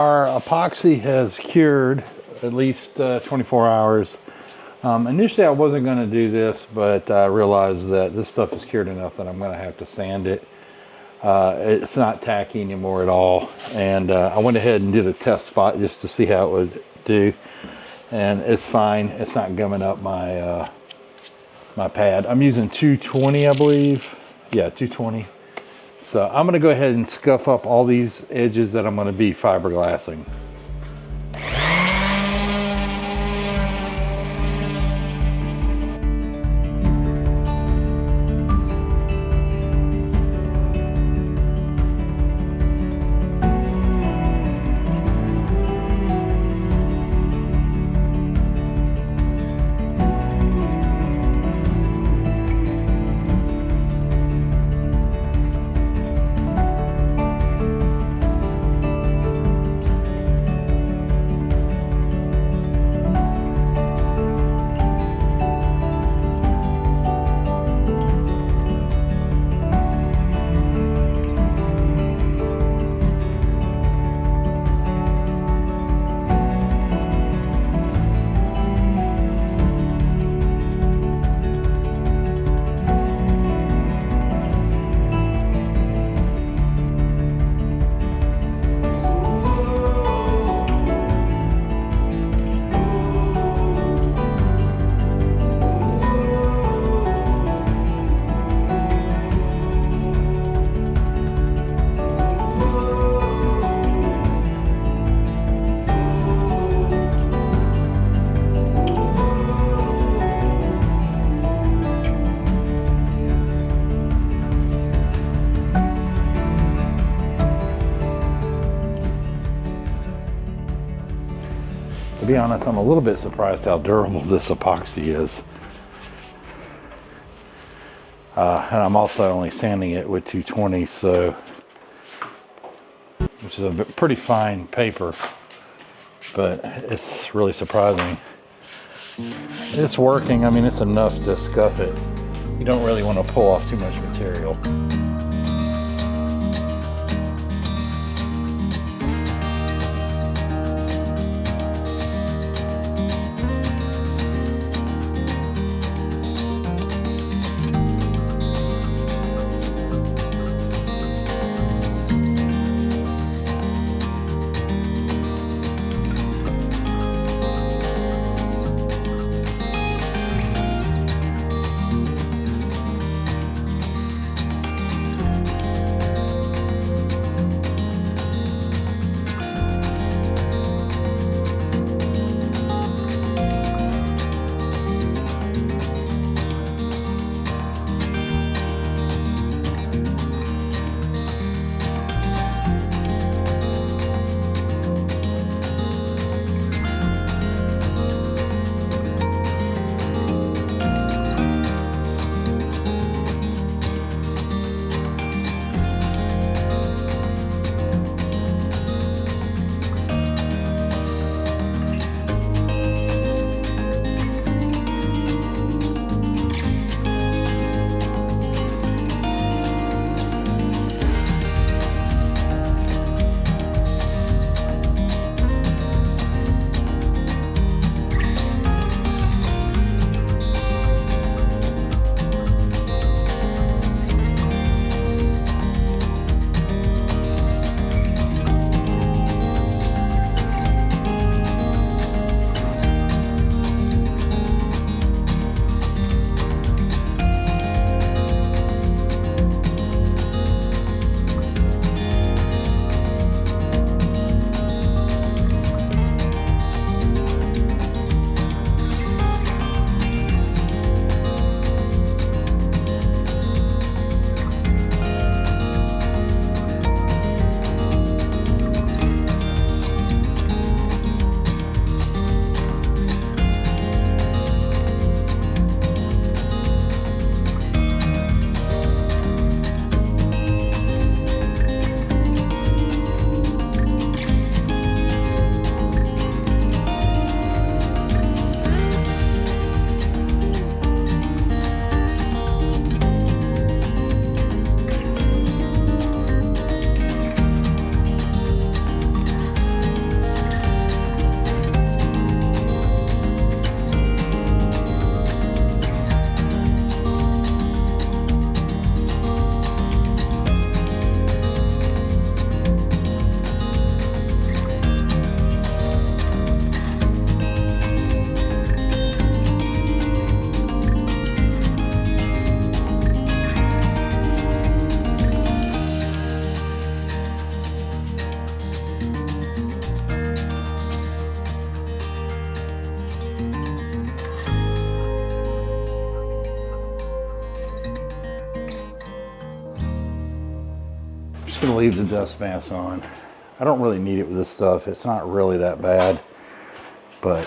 Our epoxy has cured at least 24 hours. Initially I wasn't going to do this, but I realized that this stuff is cured enough that I'm going to have to sand it. It's not tacky anymore at all, and I went ahead and did a test spot just to see how it would do, and it's fine. It's not gumming up my my pad. I'm using 220, I believe. Yeah, 220. So I'm going to go ahead and scuff up all these edges that I'm going to be fiberglassing. To be honest, I'm a little bit surprised how durable this epoxy is. And I'm also only sanding it with 220, so, which is a pretty fine paper, but it's really surprising. It's working. I mean, it's enough to scuff it. You don't really want to pull off too much material. just gonna leave the dust mask on. I don't really need it with this stuff. It's not really that bad, but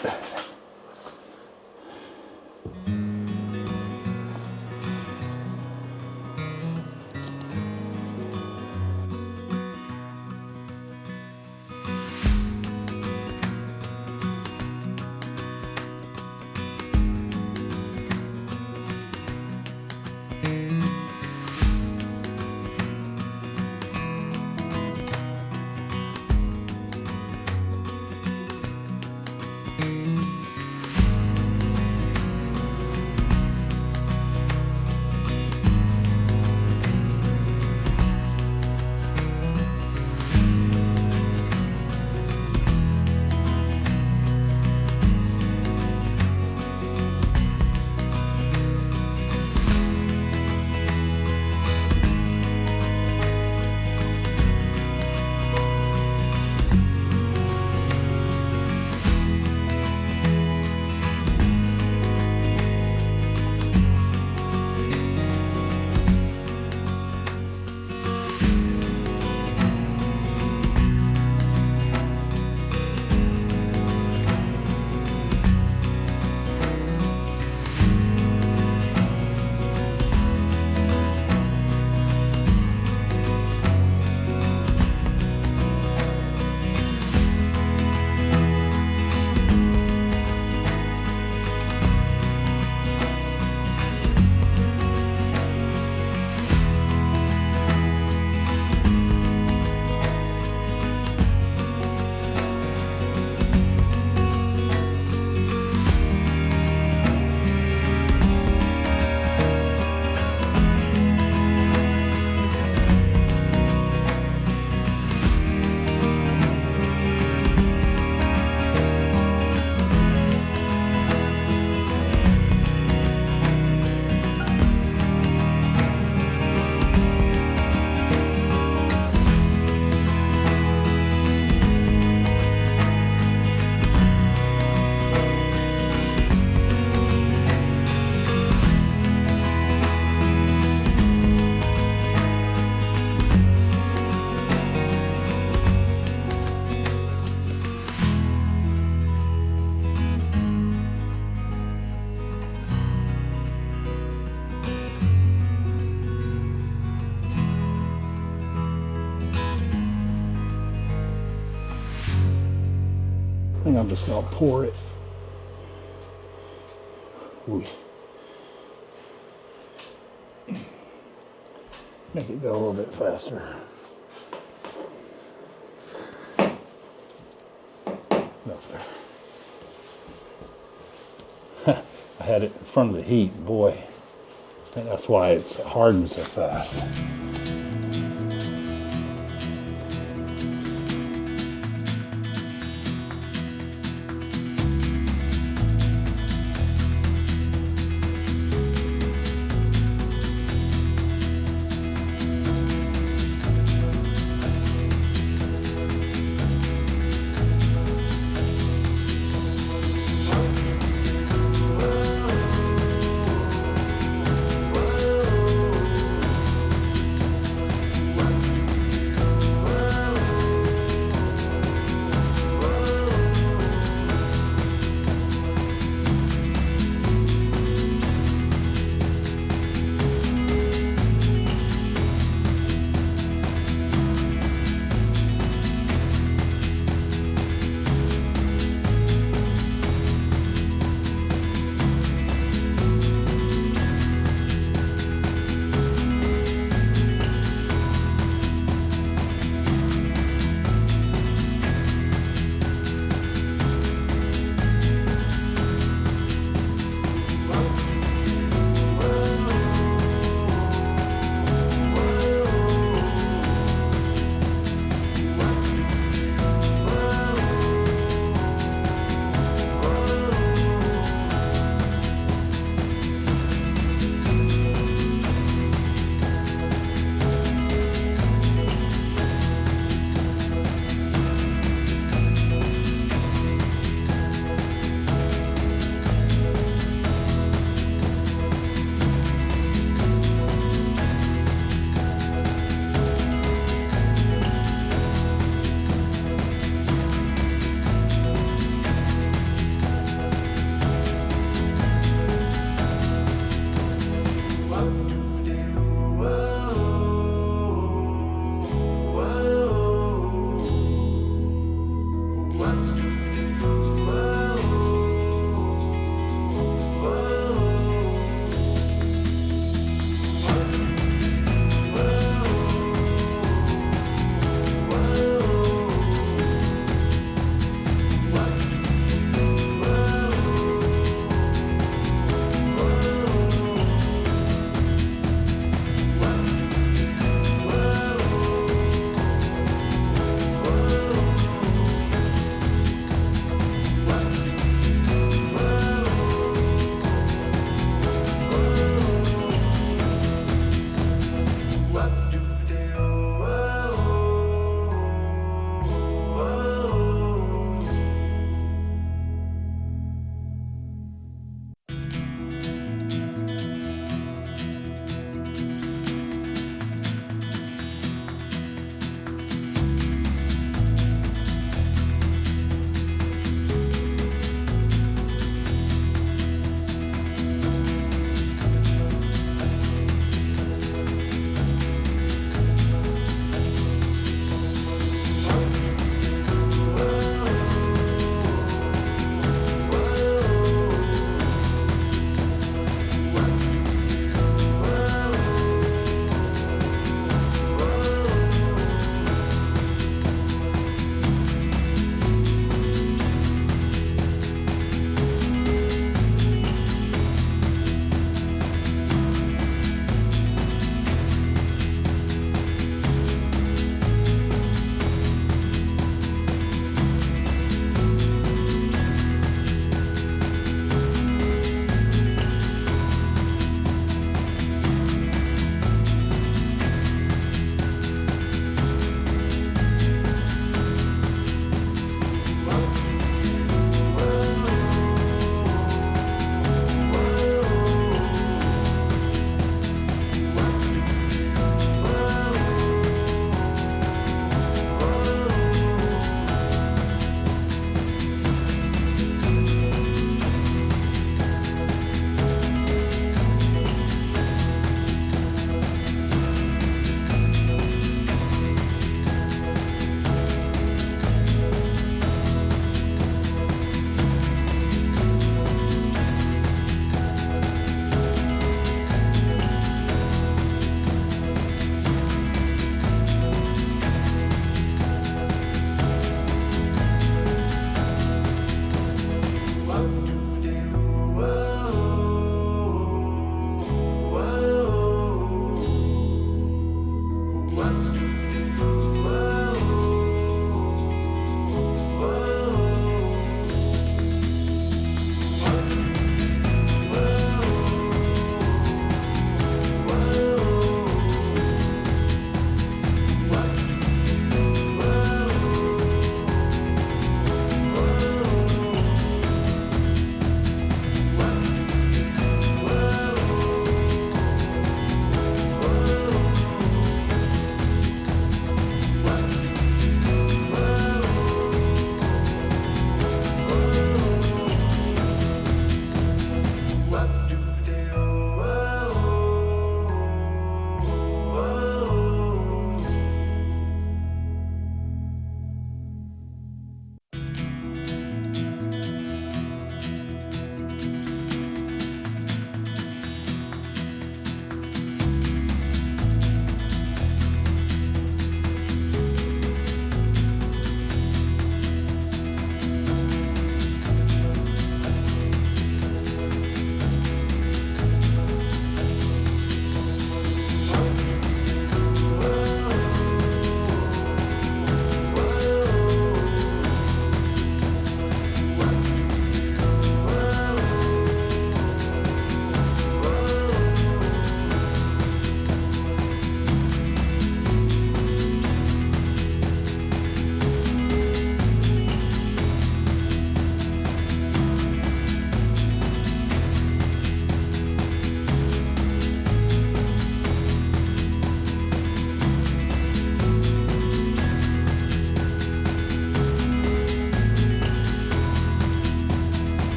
I think I'm just gonna pour it. Ooh. Make it go a little bit faster. I had it in front of the heat, boy. I think that's why it's hardened so fast.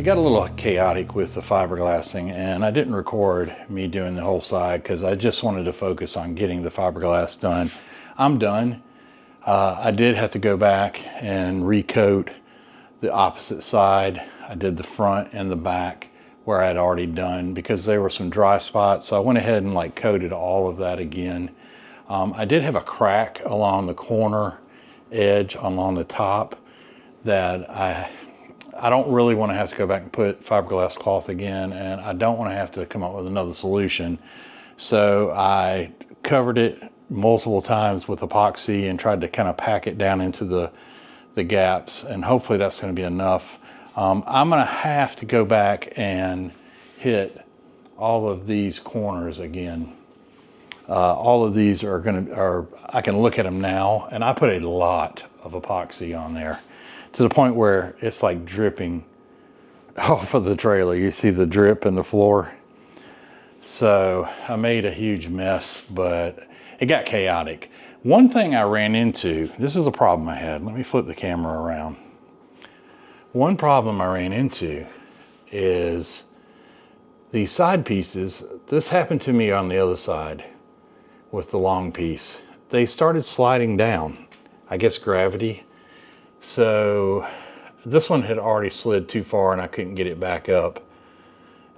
it got a little chaotic with the fiberglassing, and I didn't record me doing the whole side because I just wanted to focus on getting the fiberglass done. I'm done. I did have to go back and recoat the opposite side. I did the front and the back where I had already done because there were some dry spots. So I went ahead and like coated all of that again. I did have a crack along the corner edge along the top that I don't really want to have to go back and put fiberglass cloth again, and I don't want to have to come up with another solution. So I covered it multiple times with epoxy and tried to kind of pack it down into the gaps, and hopefully that's going to be enough. I'm going to have to go back and hit all of these corners again. All of these are I can look at them now, and I put a lot of epoxy on there to the point where it's like dripping off of the trailer. You see the drip in the floor. So I made a huge mess, but it got chaotic. One thing I ran into, this is a problem I had. Let me flip the camera around. One problem I ran into is these side pieces. This happened to me on the other side with the long piece. They started sliding down, I guess gravity. So this one had already slid too far and I couldn't get it back up.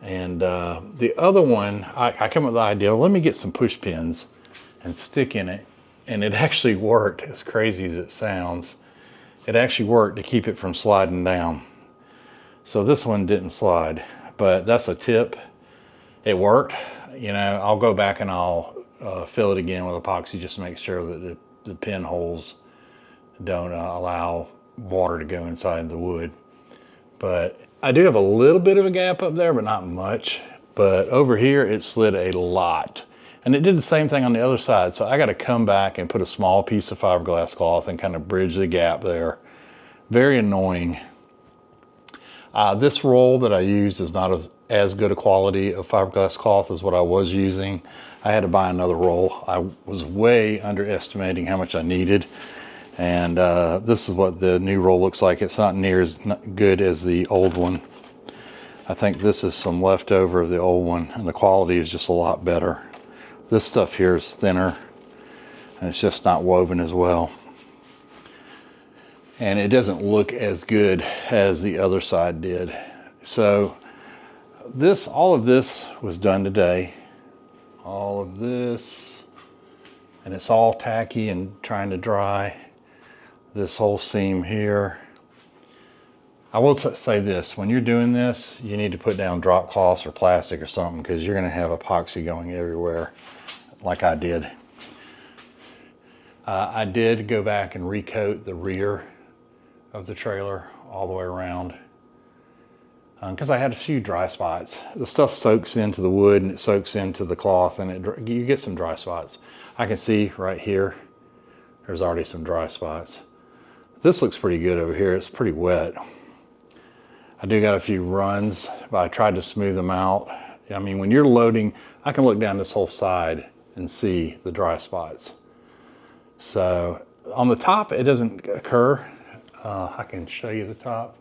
And the other one, I came up with the idea, let me get some push pins and stick in it. And it actually worked, as crazy as it sounds. It actually worked to keep it from sliding down. So this one didn't slide, but that's a tip. It worked. You know, I'll go back and I'll fill it again with epoxy just to make sure that the pinholes don't allow water to go inside the wood. But I do have a little bit of a gap up there, but not much. But over here, it slid a lot. And it did the same thing on the other side. So I got to come back and put a small piece of fiberglass cloth and kind of bridge the gap there. Very annoying. This roll that I used is not as good a quality of fiberglass cloth as what I was using. I had to buy another roll. I was way underestimating how much I needed. And this is what the new roll looks like. It's not near as good as the old one. I think this is some leftover of the old one, and the quality is just a lot better. This stuff here is thinner, and it's just not woven as well. And it doesn't look as good as the other side did. So all of this was done today. All of this, and it's all tacky and trying to dry. This whole seam here. I will say this, when you're doing this, you need to put down drop cloths or plastic or something, because you're going to have epoxy going everywhere like I did. I did go back and recoat the rear of the trailer all the way around because I had a few dry spots. The stuff soaks into the wood and it soaks into the cloth, and you get some dry spots. I can see right here, there's already some dry spots. This looks pretty good over here. It's pretty wet. I do got a few runs, but I tried to smooth them out. I mean, when you're loading, I can look down this whole side and see the dry spots. So on the top, it doesn't occur. I can show you the top.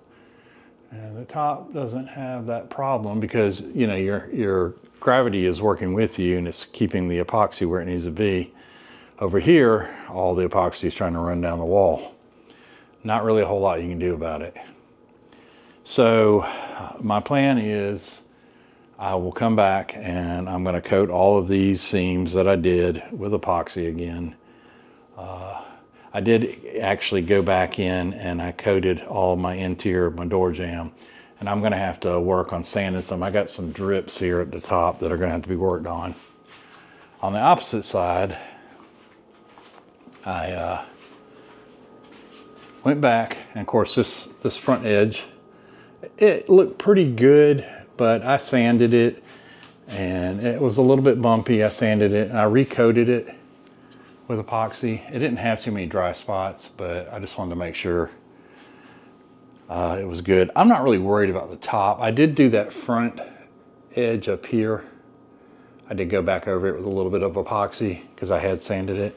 And the top doesn't have that problem because, you know, your gravity is working with you and it's keeping the epoxy where it needs to be. Over here, all the epoxy is trying to run down the wall. Not really a whole lot you can do about it. So my plan is I will come back and I'm going to coat all of these seams that I did with epoxy again. I did actually go back in and I coated all my interior, my door jamb, and I'm going to have to work on sanding some. I got some drips here at the top that are going to have to be worked on. On the opposite side, I went back, and of course this front edge, it looked pretty good, but I sanded it and it was a little bit bumpy. I sanded it and I recoated it with epoxy. It didn't have too many dry spots, but I just wanted to make sure it was good. I'm not really worried about the top. I did do that front edge up here. I did go back over it with a little bit of epoxy because I had sanded it.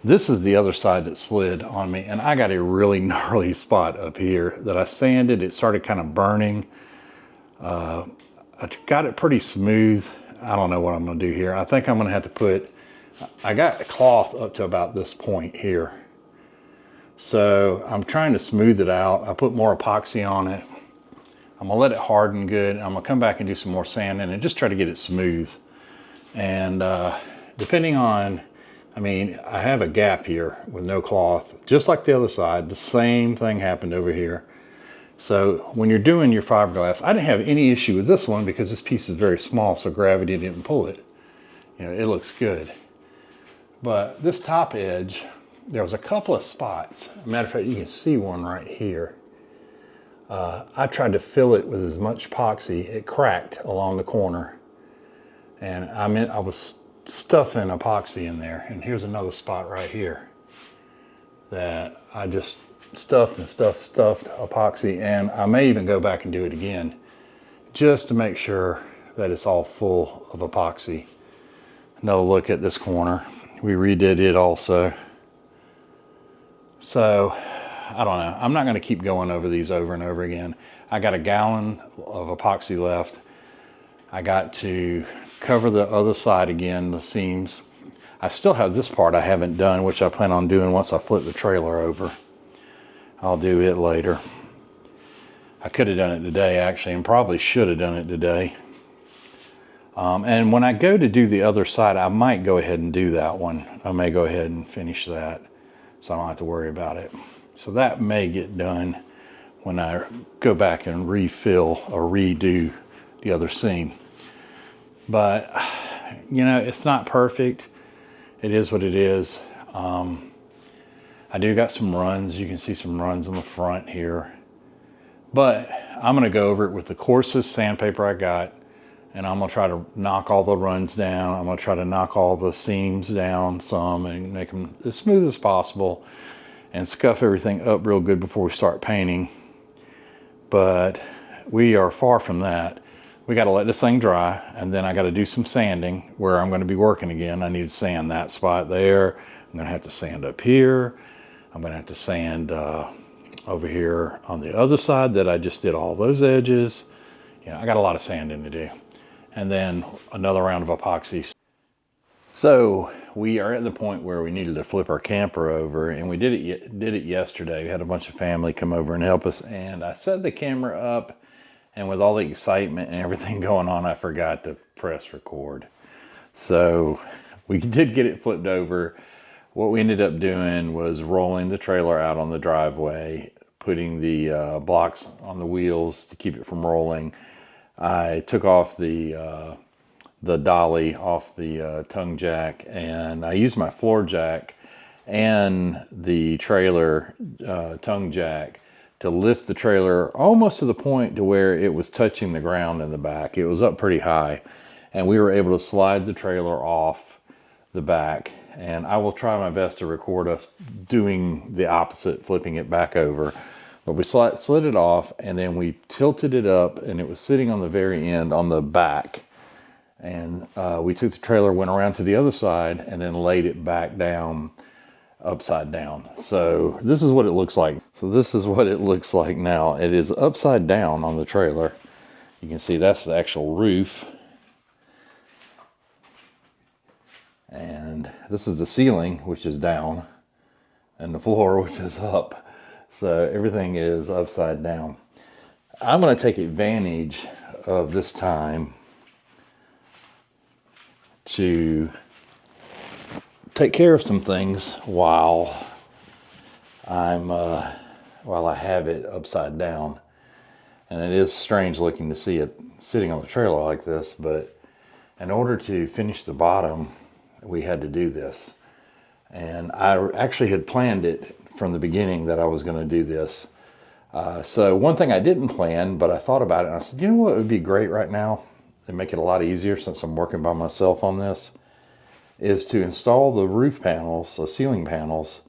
This is the other side that slid on me, and I got a really gnarly spot up here that I sanded. It started kind of burning. I got it pretty smooth. I don't know what I'm gonna do here. I think I'm gonna have to put, I got cloth up to about this point here. So I'm trying to smooth it out. I put more epoxy on it. I'm gonna let it harden good. I'm gonna come back and do some more sanding and just try to get it smooth. And depending on, I mean, I have a gap here with no cloth, just like the other side. The same thing happened over here. So when you're doing your fiberglass, I didn't have any issue with this one because this piece is very small, so gravity didn't pull it. You know, it looks good. But this top edge, there was a couple of spots. Matter of fact, you can see one right here. I tried to fill it with as much epoxy. It cracked along the corner. And I was stuffing epoxy in there. And here's another spot right here that I just stuffed epoxy. And I may even go back and do it again just to make sure that it's all full of epoxy. Another look at this corner. We redid it also. So, I don't know. I'm not going to keep going over these over and over again. I got a gallon of epoxy left. I got to cover the other side again, the seams. I still have this part I haven't done, which I plan on doing once I flip the trailer over. I'll do it later. I could have done it today, actually, and probably should have done it today. And when I go to do the other side, I might go ahead and do that one. I may go ahead and finish that, so I don't have to worry about it. So that may get done when I go back and refill or redo the other seam. But, you know, it's not perfect. It is what it is. I do got some runs. You can see some runs on the front here. But I'm going to go over it with the coarsest sandpaper I got. And I'm going to try to knock all the runs down. I'm going to try to knock all the seams down some and make them as smooth as possible. And scuff everything up real good before we start painting. But we are far from that. We got to let this thing dry, and then I got to do some sanding where I'm going to be working again. I need to sand that spot there. I'm going to have to sand up here. I'm going to have to sand over here on the other side that I just did all those edges. You know, I got a lot of sanding to do. And then another round of epoxy. So we are at the point where we needed to flip our camper over, and we did it yesterday. We had a bunch of family come over and help us, and I set the camera up, and with all the excitement and everything going on, I forgot to press record. So we did get it flipped over. What we ended up doing was rolling the trailer out on the driveway, putting the blocks on the wheels to keep it from rolling. I took off the dolly off the tongue jack, and I used my floor jack and the trailer tongue jack to lift the trailer almost to the point to where it was touching the ground in the back. It was up pretty high, and we were able to slide the trailer off the back. And I will try my best to record us doing the opposite, flipping it back over. But we slid it off, and then we tilted it up, and it was sitting on the very end on the back. And we took the trailer, went around to the other side, and then laid it back down, upside down. So this is what it looks like. So this is what it looks like now. It is upside down on the trailer. You can see that's the actual roof. And this is the ceiling, which is down, and the floor, which is up. So everything is upside down. I'm going to take advantage of this time to take care of some things while I have it upside down. And it is strange looking to see it sitting on the trailer like this, but in order to finish the bottom, we had to do this. And I actually had planned it from the beginning that I was going to do this. So one thing I didn't plan, but I thought about it, and I said, you know what would be great right now and make it a lot easier since I'm working by myself on this, is to install the roof panels, so ceiling panels,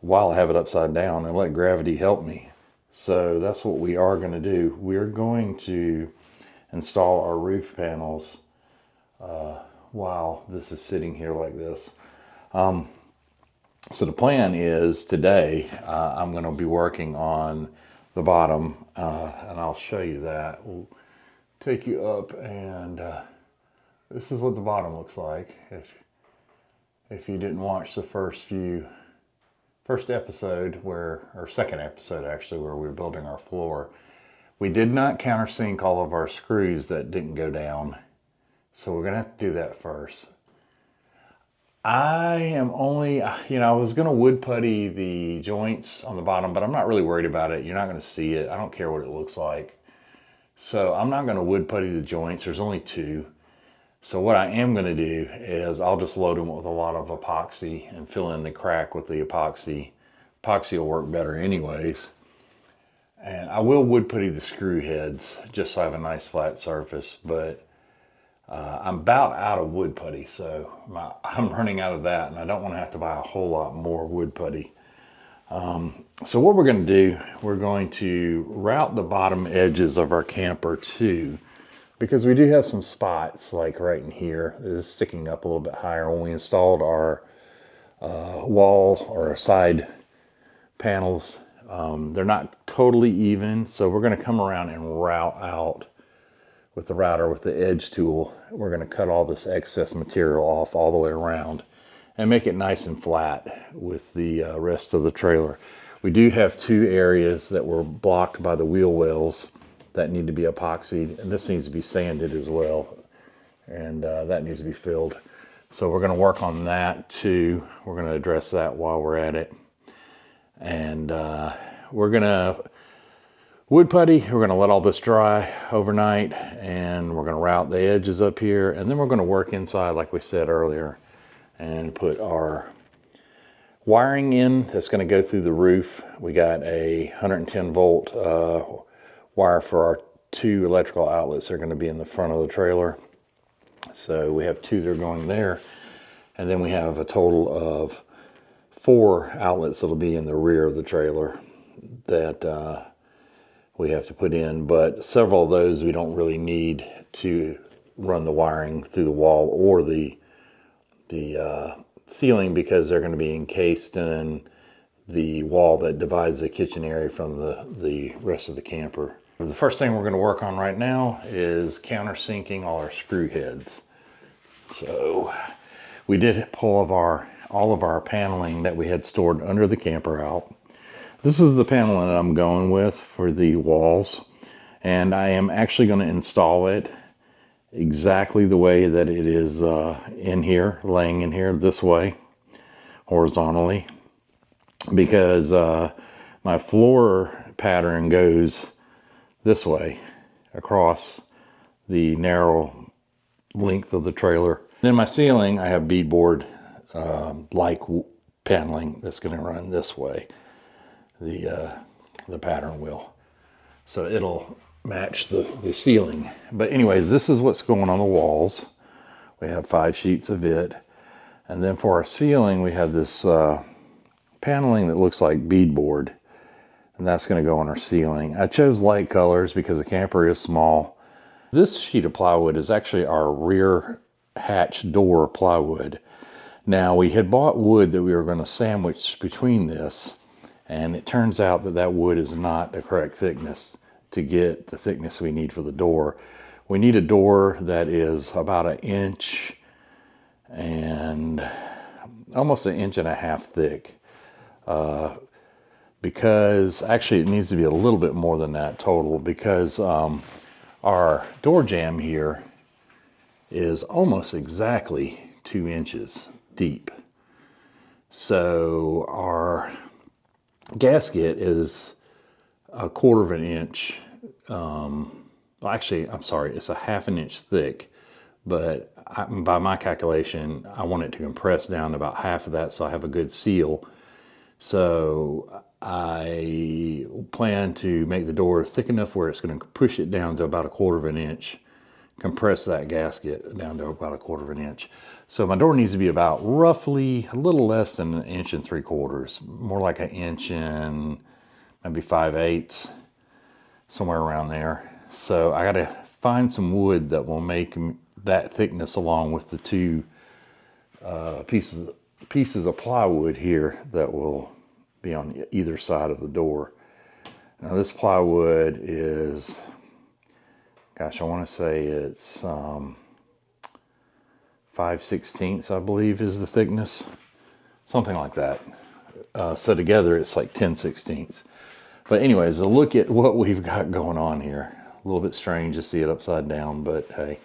while I have it upside down and let gravity help me. So that's what we are going to do. We're going to install our roof panels while this is sitting here like this. So the plan is today I'm going to be working on the bottom, and I'll show you that. take you up, and this is what the bottom looks like. If you didn't watch the first episode or second episode actually, where we were building our floor, we did not countersink all of our screws that didn't go down. So we're gonna have to do that first. I am only, I was gonna wood putty the joints on the bottom, but I'm not really worried about it. You're not gonna see it. I don't care what it looks like. So I'm not gonna wood putty the joints. There's only 2. So what I am gonna do is I'll just load them with a lot of epoxy and fill in the crack with the epoxy. Epoxy will work better anyways. And I will wood putty the screw heads just so I have a nice flat surface, but I'm about out of wood putty, so I'm running out of that, and I don't want to have to buy a whole lot more wood putty. So what we're going to do, we're going to route the bottom edges of our camper too, because we do have some spots like right in here that is sticking up a little bit higher. When we installed our wall or our side panels, they're not totally even, so we're going to come around and route out with the router, with the edge tool. We're going to cut all this excess material off all the way around and make it nice and flat with the rest of the trailer. We do have 2 areas that were blocked by the wheel wells that need to be epoxied, and this needs to be sanded as well, and that needs to be filled. So we're going to work on that too. We're going to address that while we're at it. And we're going to wood putty. We're going to let all this dry overnight, and we're going to route the edges up here, and then we're going to work inside like we said earlier and put our wiring in that's going to go through the roof. We got a 110 volt wire for our 2 electrical outlets. They're going to be in the front of the trailer, so we have 2 that are going there, and then we have a total of 4 outlets that'll be in the rear of the trailer that we have to put in, but several of those we don't really need to run the wiring through the wall or the ceiling, because they're going to be encased in the wall that divides the kitchen area from the rest of the camper. The first thing we're going to work on right now is countersinking all our screw heads. So we did pull all of our paneling that we had stored under the camper out. This is the paneling that I'm going with for the walls, and I am actually going to install it exactly the way that it is in here, laying in here this way, horizontally, because my floor pattern goes this way across the narrow length of the trailer. Then my ceiling, I have beadboard like paneling that's going to run this way. The pattern will, so it'll match the ceiling. But anyways, this is what's going on the walls. We have 5 sheets of it, and then for our ceiling we have this paneling that looks like beadboard, and that's going to go on our ceiling. I chose light colors because the camper is small. This sheet of plywood is actually our rear hatch door plywood. Now, we had bought wood that we were going to sandwich between this, and it turns out that that wood is not the correct thickness to get the thickness we need for the door. We need a door that is about 1 inch and almost 1.5 inches thick. Because actually it needs to be a little bit more than that total, because our door jamb here is almost exactly 2 inches deep. So our gasket is 1/4 inch. Actually, I'm sorry, it's 1/2 inch thick, but by my calculation, I want it to compress down to about half of that so I have a good seal. So I plan to make the door thick enough where it's going to push it down to about 1/4 inch, compress that gasket down to about 1/4 inch. So my door needs to be about roughly a little less than 1 3/4 inches, more like 1 inch and maybe 5/8, somewhere around there. So I got to find some wood that will make that thickness, along with the 2 pieces of plywood here that will be on either side of the door. Now this plywood is gosh, I want to say it's 5/16, I believe, is the thickness. Something like that. So together it's like 10/16. But anyways, a look at what we've got going on here. A little bit strange to see it upside down, but hey.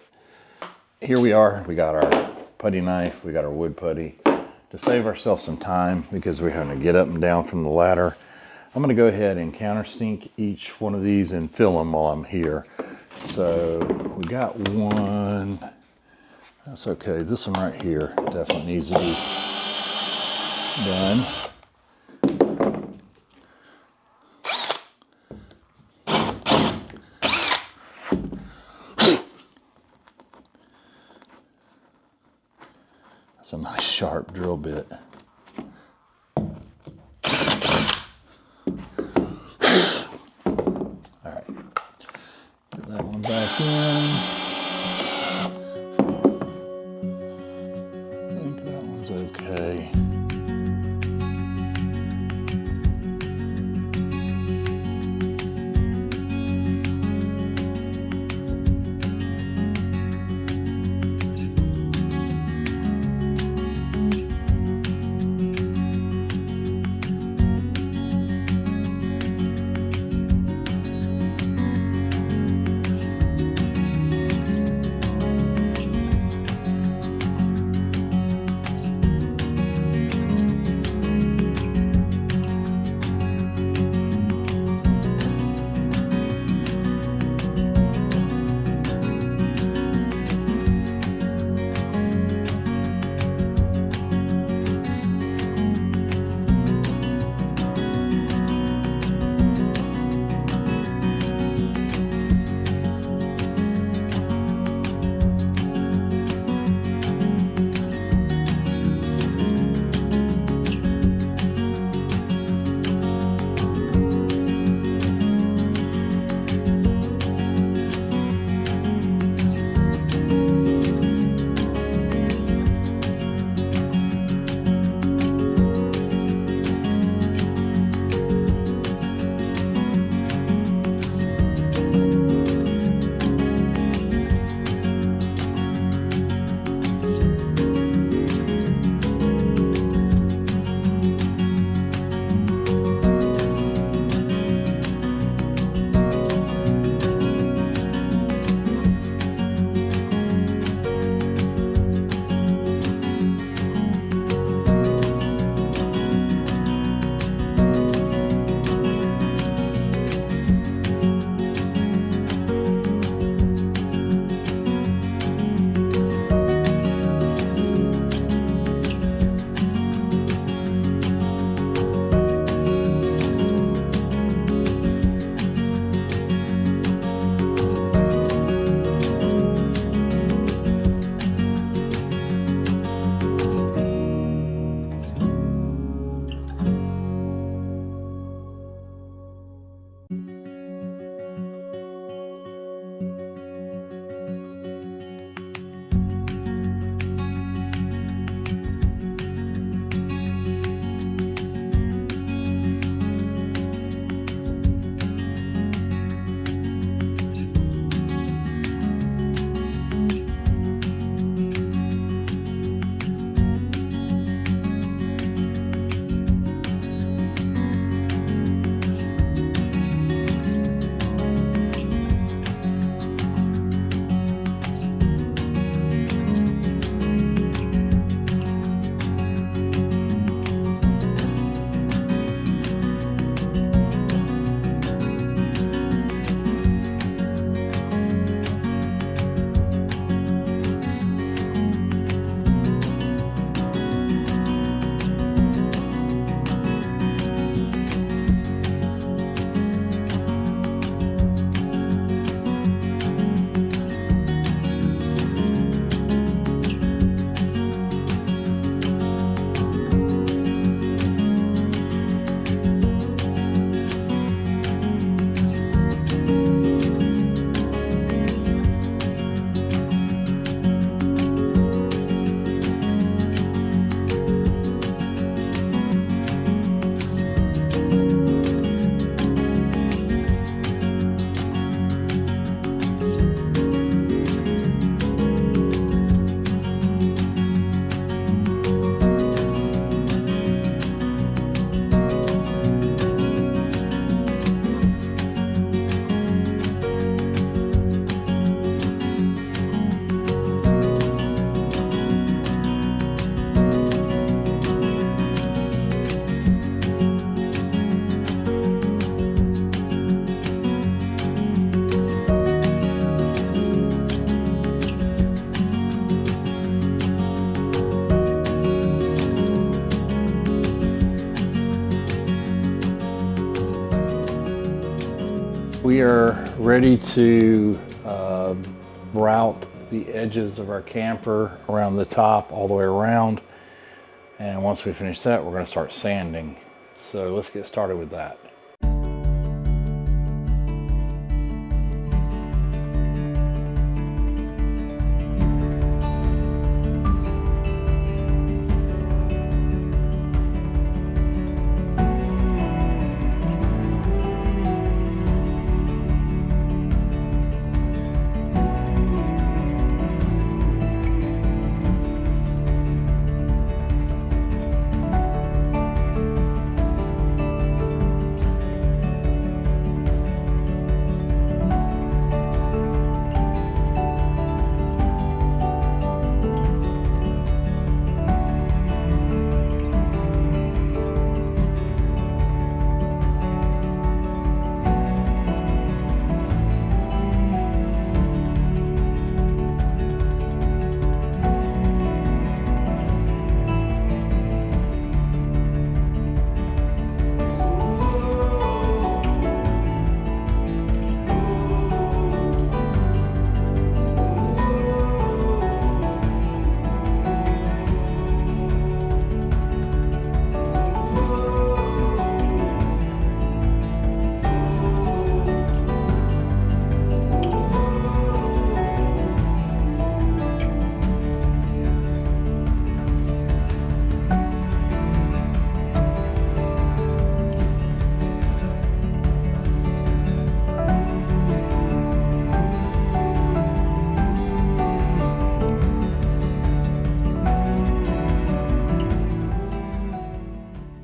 Here we are. We got our putty knife. We got our wood putty. To save ourselves some time, because we're having to get up and down from the ladder, I'm going to go ahead and countersink each one of these and fill them while I'm here. So we got one. That's okay. This one right here definitely needs to be done. That's a nice sharp drill bit. All right, put that one back in. I think that one's okay. we are ready to route the edges of our camper around the top all the way around. And once we finish that, we're going to start sanding. So let's get started with that.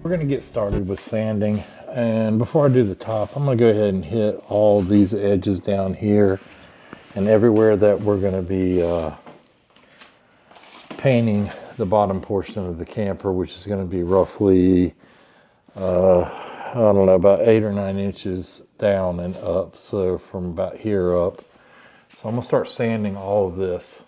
We're going to get started with sanding, and before I do the top, I'm going to go ahead and hit all these edges down here and everywhere that we're going to be painting the bottom portion of the camper, which is going to be roughly I don't know, about 8 or 9 inches down and up, so from about here up. So I'm going to start sanding all of this.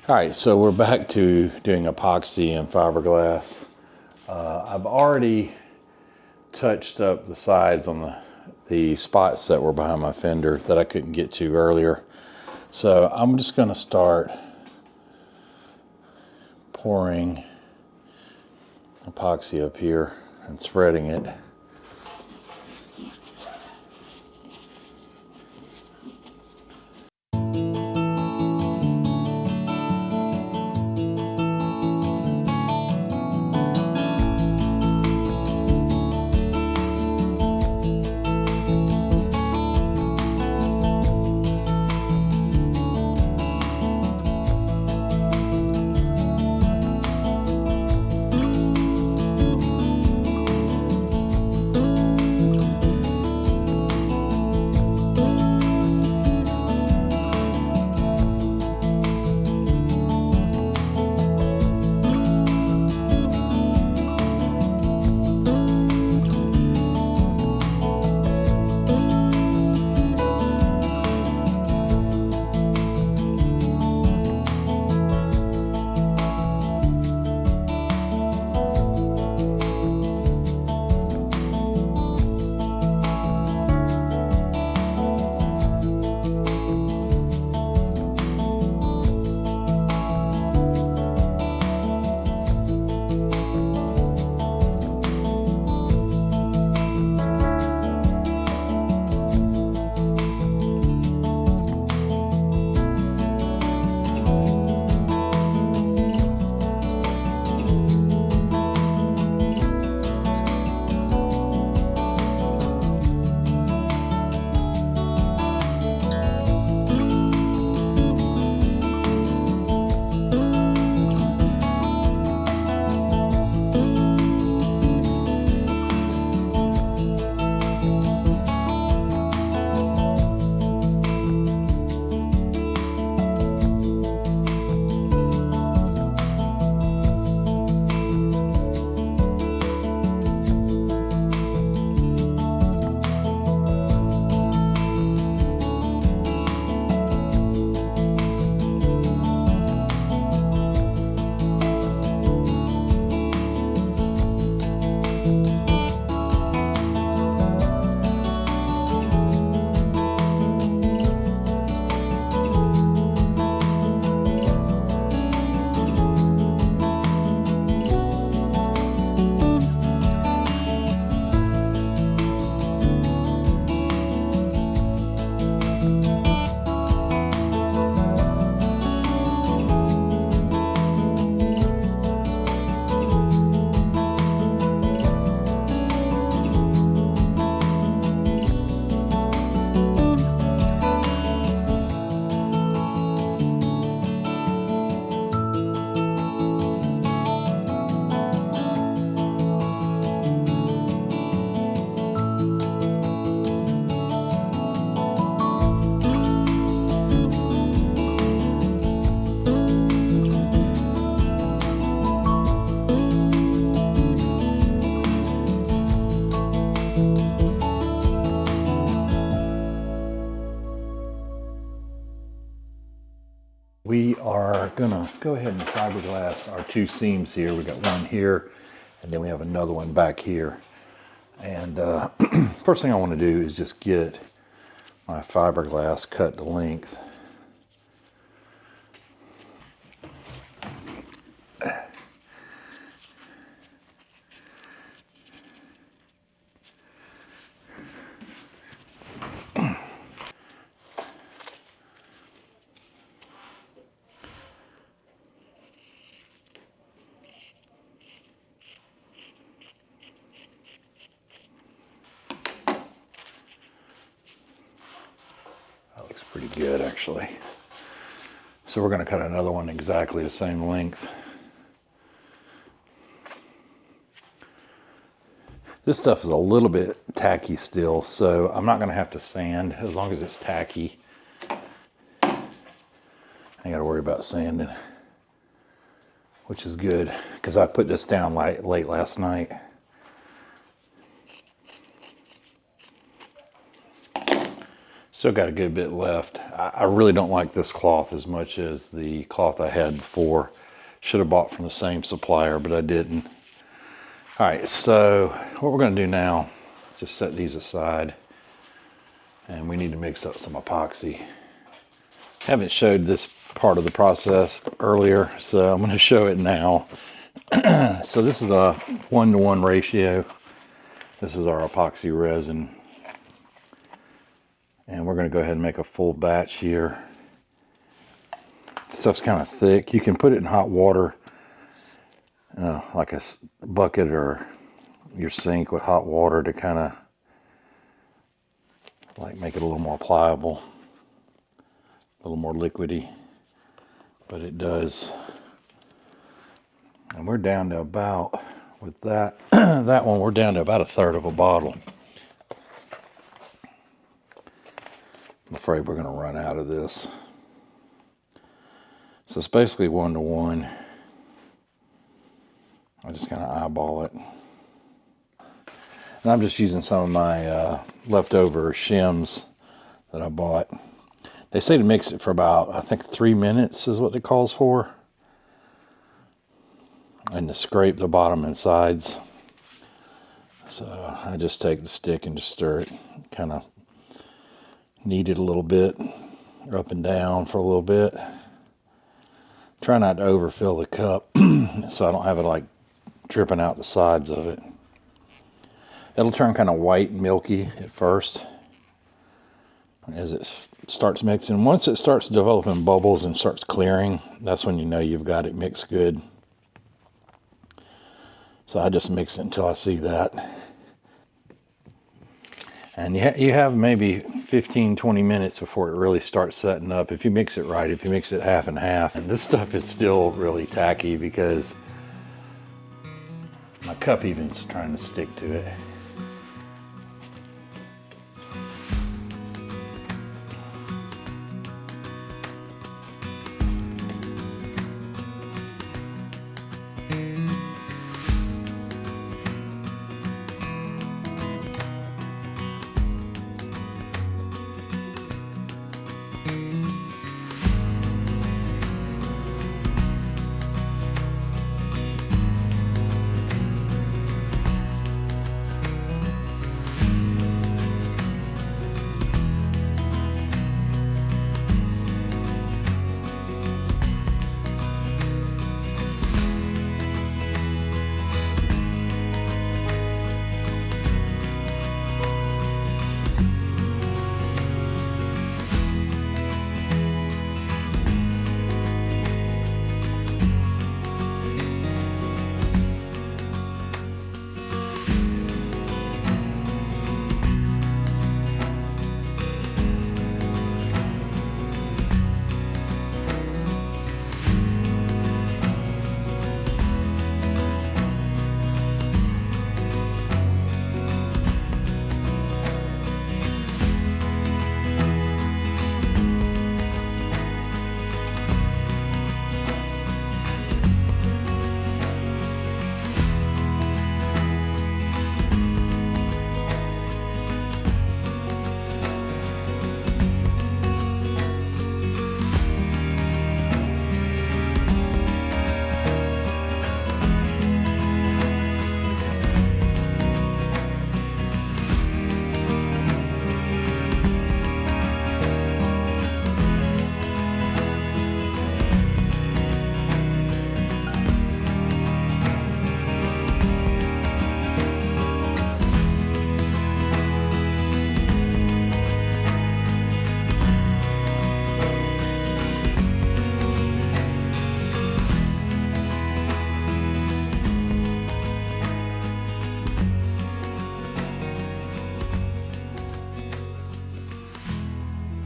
All right, so we're back to doing epoxy and fiberglass. I've already touched up the sides on the spots that were behind my fender that I couldn't get to earlier. So I'm just going to start pouring epoxy up here and spreading it. We are gonna go ahead and fiberglass our two seams here. We got one here, and then we have another one back here. And first thing I want to do is just get my fiberglass cut to length. That looks pretty good, actually. So we're going to cut another one exactly the same length. This stuff is a little bit tacky still, so I'm not going to have to sand as long as it's tacky. I ain't got to worry about sanding, which is good because I put this down late last night. Still got a good bit left. I really don't like this cloth as much as the cloth I had before. Should have bought from the same supplier, but I didn't. All right, so what we're gonna do now is just set these aside, and we need to mix up some epoxy. I haven't showed this part of the process earlier, so I'm gonna show it now. So this is a 1-to-1 ratio. This is our epoxy resin. And we're going to go ahead and make a full batch here. Stuff's kind of thick. You can put it in hot water, like a bucket or your sink with hot water to kind of like make it a little more pliable, a little more liquidy, but it does. And we're down to about, with that, that one, we're down to about 1/3 of a bottle. I'm afraid we're going to run out of this. So it's basically 1-to-1. I just kind of eyeball it. And I'm just using some of my leftover shims that I bought. They say to mix it for about, I think 3 minutes is what it calls for. And to scrape the bottom and sides. So I just take the stick and just stir it, kind of knead it a little bit, up and down for a little bit. Try not to overfill the cup so I don't have it like dripping out the sides of it. It'll turn kind of white and milky at first as it starts mixing. Once it starts developing bubbles and starts clearing, that's when you know you've got it mixed good. So I just mix it until I see that. And you have maybe 15-20 minutes before it really starts setting up. If you mix it right, if you mix it half and half. And this stuff is still really tacky because my cup even's trying to stick to it.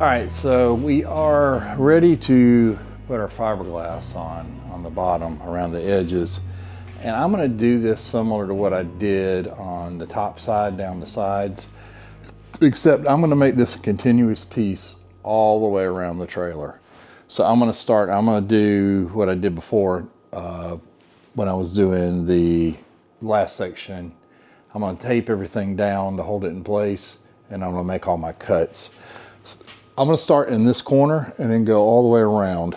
All right, so we are ready to put our fiberglass on the bottom around the edges. And I'm gonna do this similar to what I did on the top side, down the sides, except I'm gonna make this a continuous piece all the way around the trailer. So I'm gonna do what I did before when I was doing the last section. I'm gonna tape everything down to hold it in place, and I'm gonna make all my cuts. I'm going to start in this corner and then go all the way around.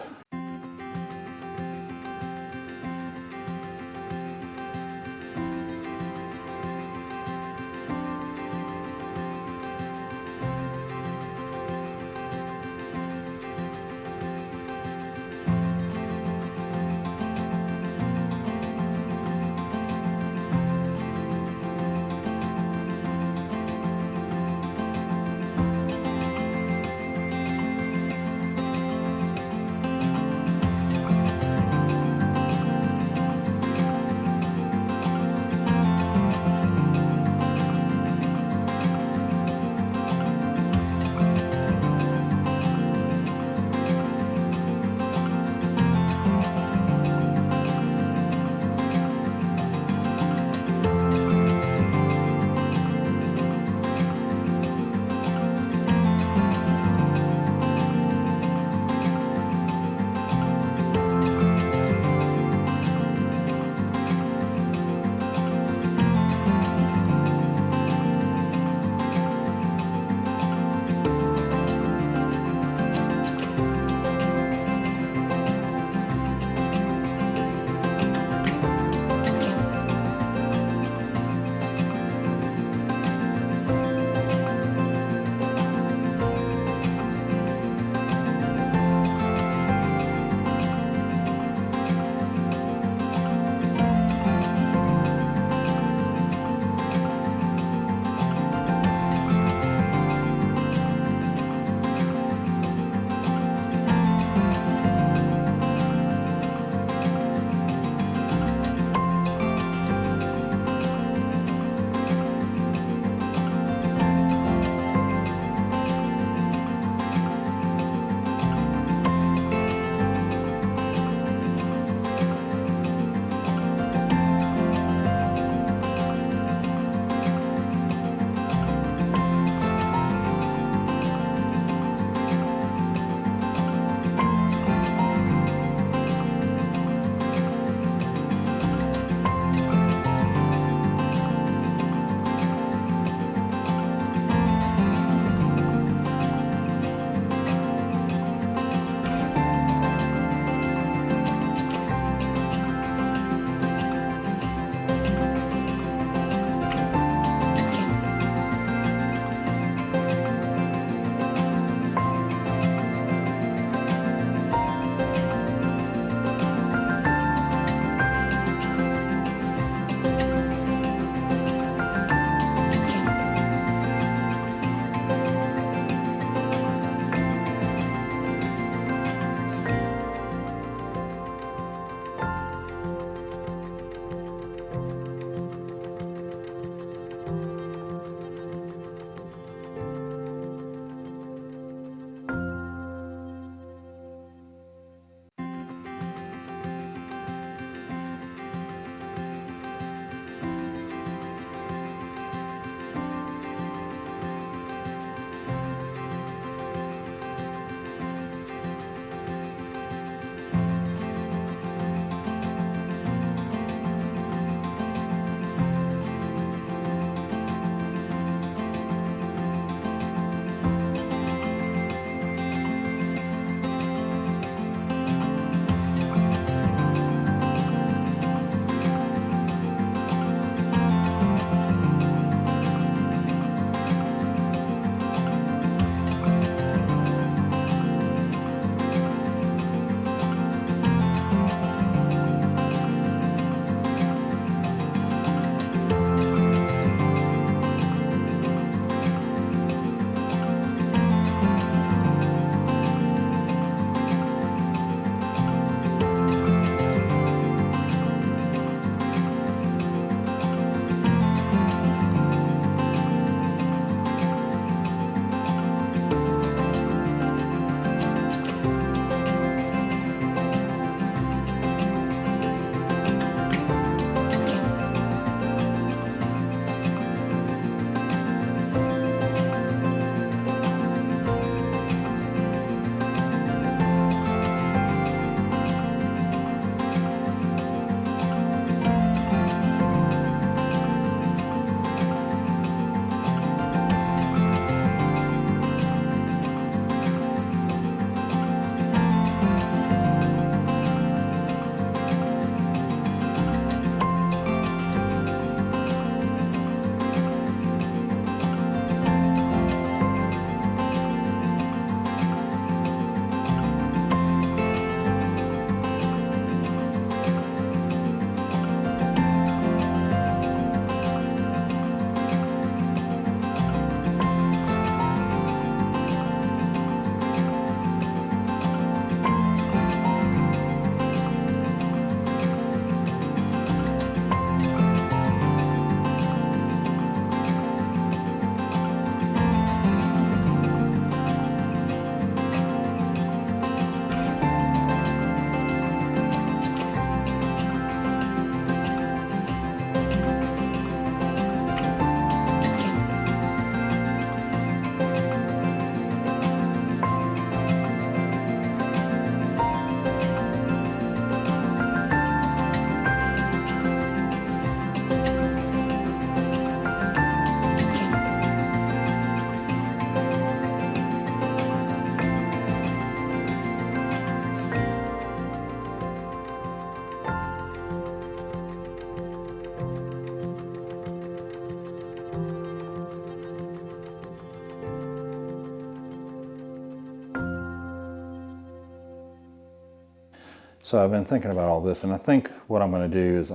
So I've been thinking about all this, and I think what I'm going to do is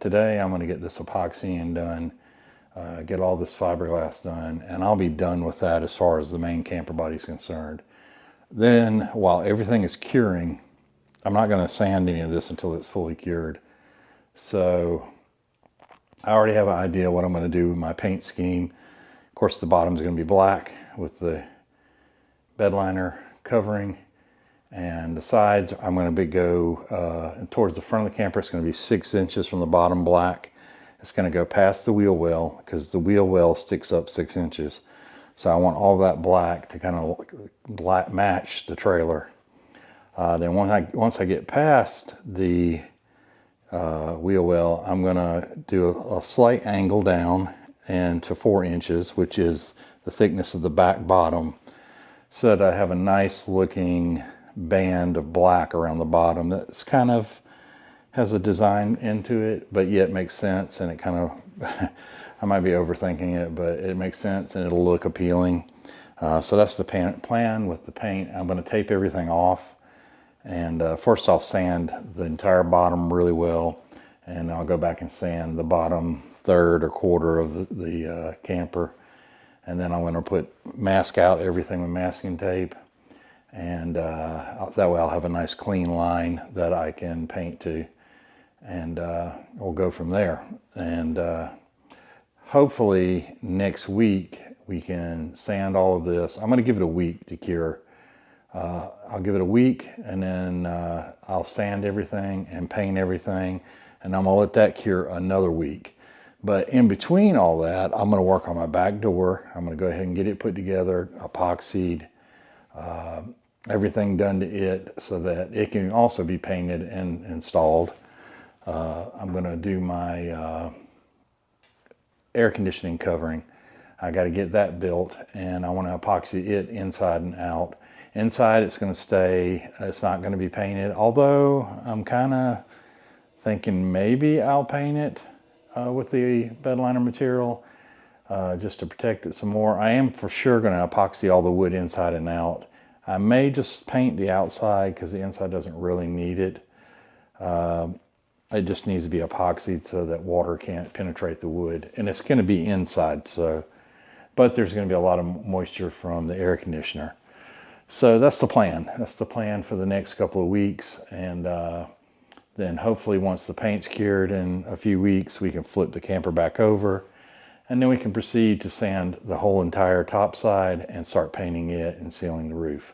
today I'm going to get this epoxying done, get all this fiberglass done, and I'll be done with that as far as the main camper body is concerned. Then while everything is curing, I'm not going to sand any of this until it's fully cured. So I already have an idea what I'm going to do with my paint scheme. Of course, the bottom is going to be black with the bed liner covering, and the sides I'm going to go towards the front of the camper. It's going to be 6 inches from the bottom black. It's going to go past the wheel well because the wheel well sticks up 6 inches. So I want all that black to kind of match the trailer. Then once I get past the wheel well, I'm going to do a slight angle down and to 4 inches, which is the thickness of the back bottom, so that I have a nice looking band of black around the bottom that's kind of has a design into it, but yet makes sense, and it kind of I might be overthinking it, but it makes sense and it'll look appealing. So that's the plan with the paint. I'm going to tape everything off, and first I'll sand the entire bottom really well, and I'll go back and sand the bottom third or quarter of the camper, and then I'm going to mask out everything with masking tape, and that way I'll have a nice clean line that I can paint to, and we'll go from there. And hopefully next week we can sand all of this. I'm going to give it a week to cure. I'll give it a week, and then I'll sand everything and paint everything, and I'm going to let that cure another week. But in between all that, I'm going to work on my back door. I'm going to go ahead and get it put together, epoxied, everything done to it so that it can also be painted and installed. I'm going to do my air conditioning covering. I got to get that built, and I want to epoxy it inside and out. Inside it's going to stay, it's not going to be painted, although I'm kind of thinking maybe I'll paint it with the bed liner material just to protect it some more. I am for sure going to epoxy all the wood inside and out. I may just paint the outside because the inside doesn't really need it. It just needs to be epoxied so that water can't penetrate the wood, and it's going to be inside, so, but there's going to be a lot of moisture from the air conditioner. So that's the plan. That's the plan for the next couple of weeks, and then hopefully once the paint's cured in a few weeks, we can flip the camper back over, and then we can proceed to sand the whole entire top side and start painting it and sealing the roof.